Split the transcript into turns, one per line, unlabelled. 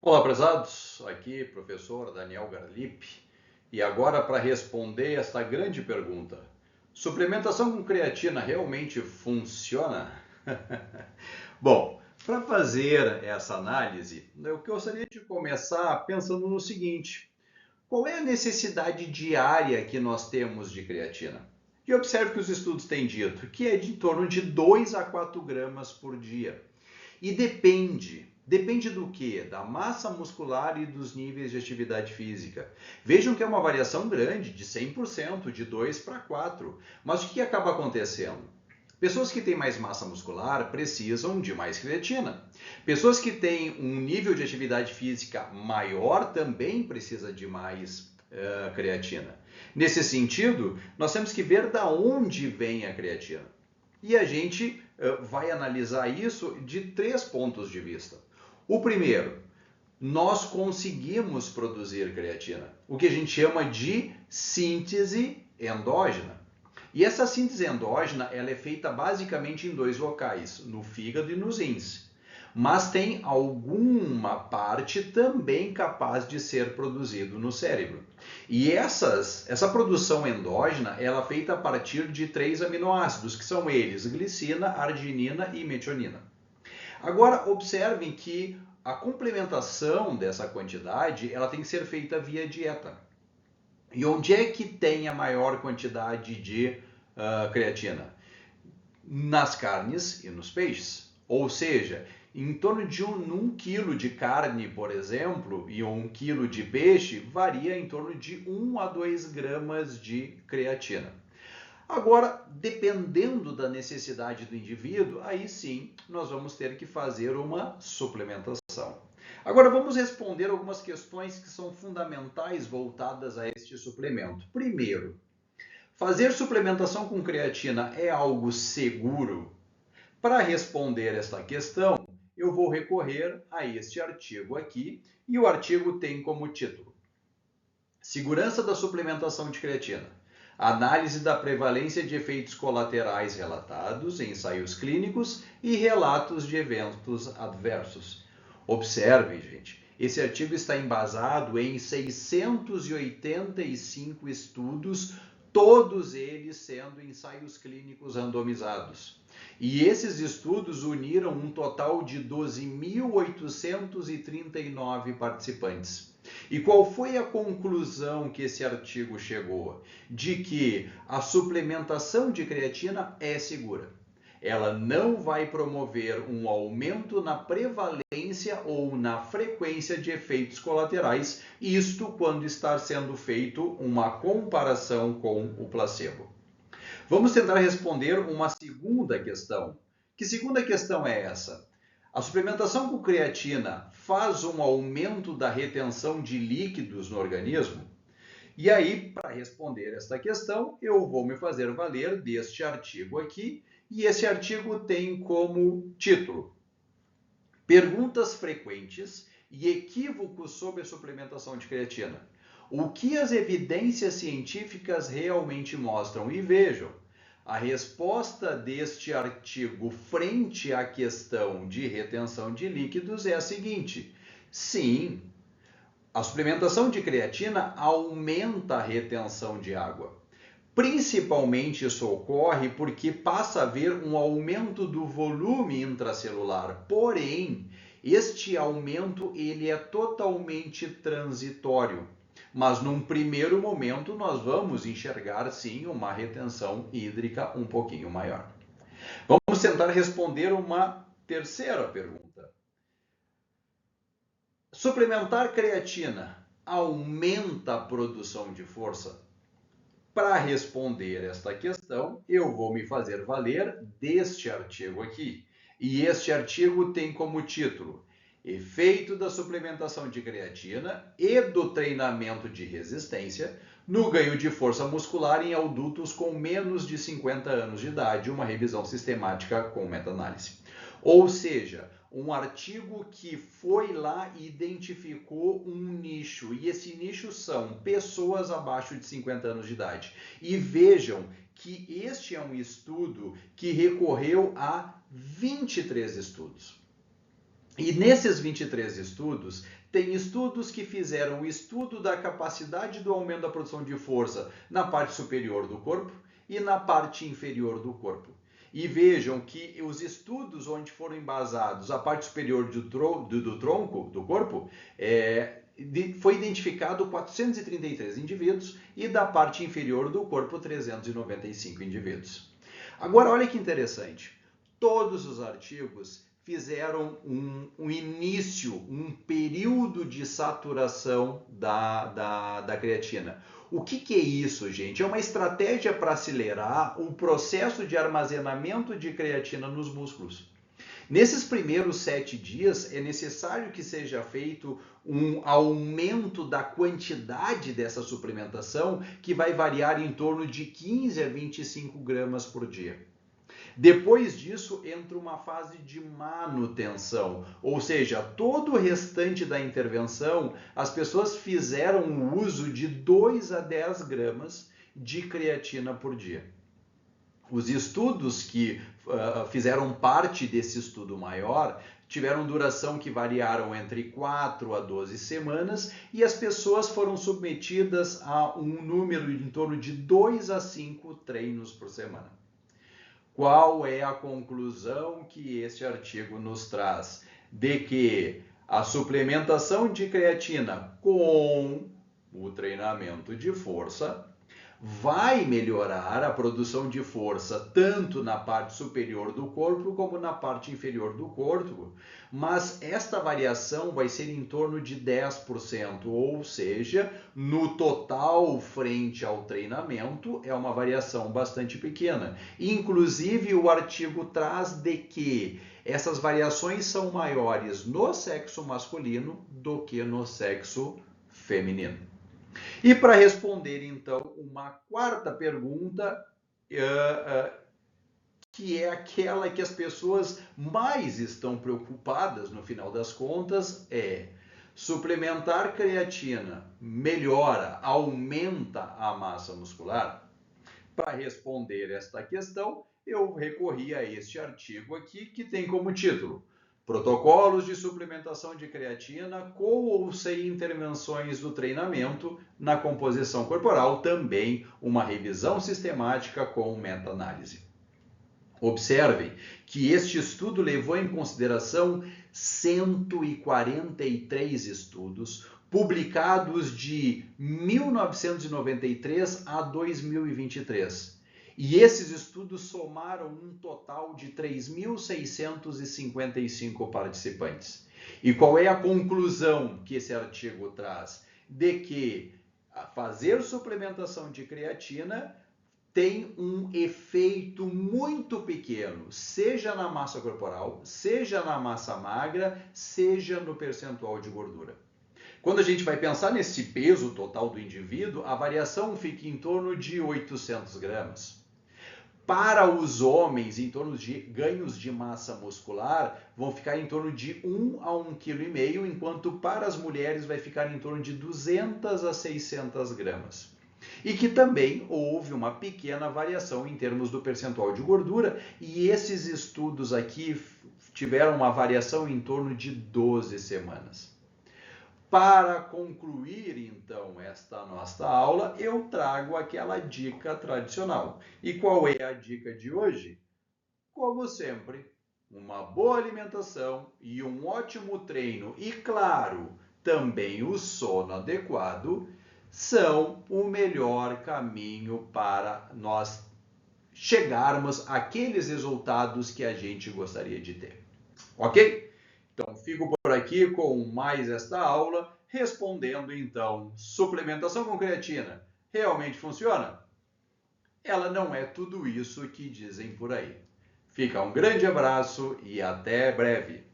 Olá, prezados. Aqui, professor Daniel Garlip. E agora, para responder esta grande pergunta: suplementação com creatina realmente funciona? Bom, para fazer essa análise, eu gostaria de começar pensando no seguinte: qual é a necessidade diária que nós temos de creatina? E observe que os estudos têm dito que é de em torno de 2 a 4 gramas por dia. E depende do quê? Da massa muscular e dos níveis de atividade física. Vejam que é uma variação grande, de 100%, de 2 para 4. Mas o que acaba acontecendo? Pessoas que têm mais massa muscular precisam de mais creatina. Pessoas que têm um nível de atividade física maior também precisam de mais creatina. Nesse sentido, nós temos que ver da onde vem a creatina. E a gente vai analisar isso de 3 pontos de vista. O primeiro, nós conseguimos produzir creatina, o que a gente chama de síntese endógena. E essa síntese endógena ela é feita basicamente em 2 locais, no fígado e nos rins. Mas tem alguma parte também capaz de ser produzido no cérebro. E essa produção endógena ela é feita a partir de 3 aminoácidos, que são eles, glicina, arginina e metionina. Agora, observem que a complementação dessa quantidade ela tem que ser feita via dieta. E onde é que tem a maior quantidade de creatina? Nas carnes e nos peixes. Ou seja, em torno de 1 quilo de carne, por exemplo, e 1 quilo de peixe, varia em torno de 1 a 2 gramas de creatina. Agora, dependendo da necessidade do indivíduo, aí sim nós vamos ter que fazer uma suplementação. Agora vamos responder algumas questões que são fundamentais voltadas a este suplemento. Primeiro, fazer suplementação com creatina é algo seguro? Para responder esta questão, eu vou recorrer a este artigo aqui, e o artigo tem como título: Segurança da suplementação de creatina. Análise da prevalência de efeitos colaterais relatados em ensaios clínicos e relatos de eventos adversos. Observem, gente, esse artigo está embasado em 685 estudos, todos eles sendo ensaios clínicos randomizados. E esses estudos uniram um total de 12.839 participantes. E qual foi a conclusão que esse artigo chegou? De que a suplementação de creatina é segura. Ela não vai promover um aumento na prevalência ou na frequência de efeitos colaterais, isto quando está sendo feito uma comparação com o placebo. Vamos tentar responder uma segunda questão. Que segunda questão é essa? A suplementação com creatina faz um aumento da retenção de líquidos no organismo? E aí, para responder esta questão, eu vou me fazer valer deste artigo aqui, e esse artigo tem como título: Perguntas frequentes e equívocos sobre a suplementação de creatina. O que as evidências científicas realmente mostram? E vejam, a resposta deste artigo frente à questão de retenção de líquidos é a seguinte: sim, a suplementação de creatina aumenta a retenção de água. Principalmente isso ocorre porque passa a haver um aumento do volume intracelular. Porém, este aumento ele é totalmente transitório. Mas num primeiro momento nós vamos enxergar sim uma retenção hídrica um pouquinho maior. Vamos tentar responder uma terceira pergunta. Suplementar creatina aumenta a produção de força? Para responder esta questão, eu vou me fazer valer deste artigo aqui. E este artigo tem como título: Efeito da suplementação de creatina e do treinamento de resistência no ganho de força muscular em adultos com menos de 50 anos de idade, uma revisão sistemática com meta-análise. Ou seja, um artigo que foi lá e identificou um nicho, e esse nicho são pessoas abaixo de 50 anos de idade. E vejam que este é um estudo que recorreu a 23 estudos. E nesses 23 estudos, tem estudos que fizeram o estudo da capacidade do aumento da produção de força na parte superior do corpo e na parte inferior do corpo. E vejam que os estudos onde foram embasados a parte superior do tronco, do corpo, foi identificado 433 indivíduos e da parte inferior do corpo 395 indivíduos. Agora, olha que interessante. Todos os artigos fizeram um início, um período de saturação da creatina. O que é isso, gente? É uma estratégia para acelerar o processo de armazenamento de creatina nos músculos. Nesses primeiros 7 dias, é necessário que seja feito um aumento da quantidade dessa suplementação, que vai variar em torno de 15 a 25 gramas por dia. Depois disso, entra uma fase de manutenção, ou seja, todo o restante da intervenção, as pessoas fizeram o uso de 2 a 10 gramas de creatina por dia. Os estudos que fizeram parte desse estudo maior tiveram duração que variaram entre 4 a 12 semanas e as pessoas foram submetidas a um número em torno de 2 a 5 treinos por semana. Qual é a conclusão que este artigo nos traz? De que a suplementação de creatina com o treinamento de força vai melhorar a produção de força tanto na parte superior do corpo como na parte inferior do corpo, mas esta variação vai ser em torno de 10%, ou seja, no total frente ao treinamento é uma variação bastante pequena. Inclusive o artigo traz de que essas variações são maiores no sexo masculino do que no sexo feminino. E para responder, então, uma quarta pergunta, que é aquela que as pessoas mais estão preocupadas, no final das contas, é: suplementar creatina melhora, aumenta a massa muscular? Para responder esta questão, eu recorri a este artigo aqui, que tem como título: Protocolos de suplementação de creatina com ou sem intervenções do treinamento na composição corporal, também uma revisão sistemática com meta-análise. Observem que este estudo levou em consideração 143 estudos publicados de 1993 a 2023. E esses estudos somaram um total de 3.655 participantes. E qual é a conclusão que esse artigo traz? De que fazer suplementação de creatina tem um efeito muito pequeno, seja na massa corporal, seja na massa magra, seja no percentual de gordura. Quando a gente vai pensar nesse peso total do indivíduo, a variação fica em torno de 800 gramas. Para os homens, em torno de ganhos de massa muscular, vão ficar em torno de 1 a 1,5 kg, enquanto para as mulheres vai ficar em torno de 200 a 600 gramas. E que também houve uma pequena variação em termos do percentual de gordura, e esses estudos aqui tiveram uma variação em torno de 12 semanas. Para concluir, então, esta nossa aula, eu trago aquela dica tradicional. E qual é a dica de hoje? Como sempre, uma boa alimentação e um ótimo treino, e claro, também o sono adequado, são o melhor caminho para nós chegarmos àqueles resultados que a gente gostaria de ter. Ok? Então, fico por aqui com mais esta aula, respondendo então: suplementação com creatina realmente funciona? Ela não é tudo isso que dizem por aí. Fica um grande abraço e até breve!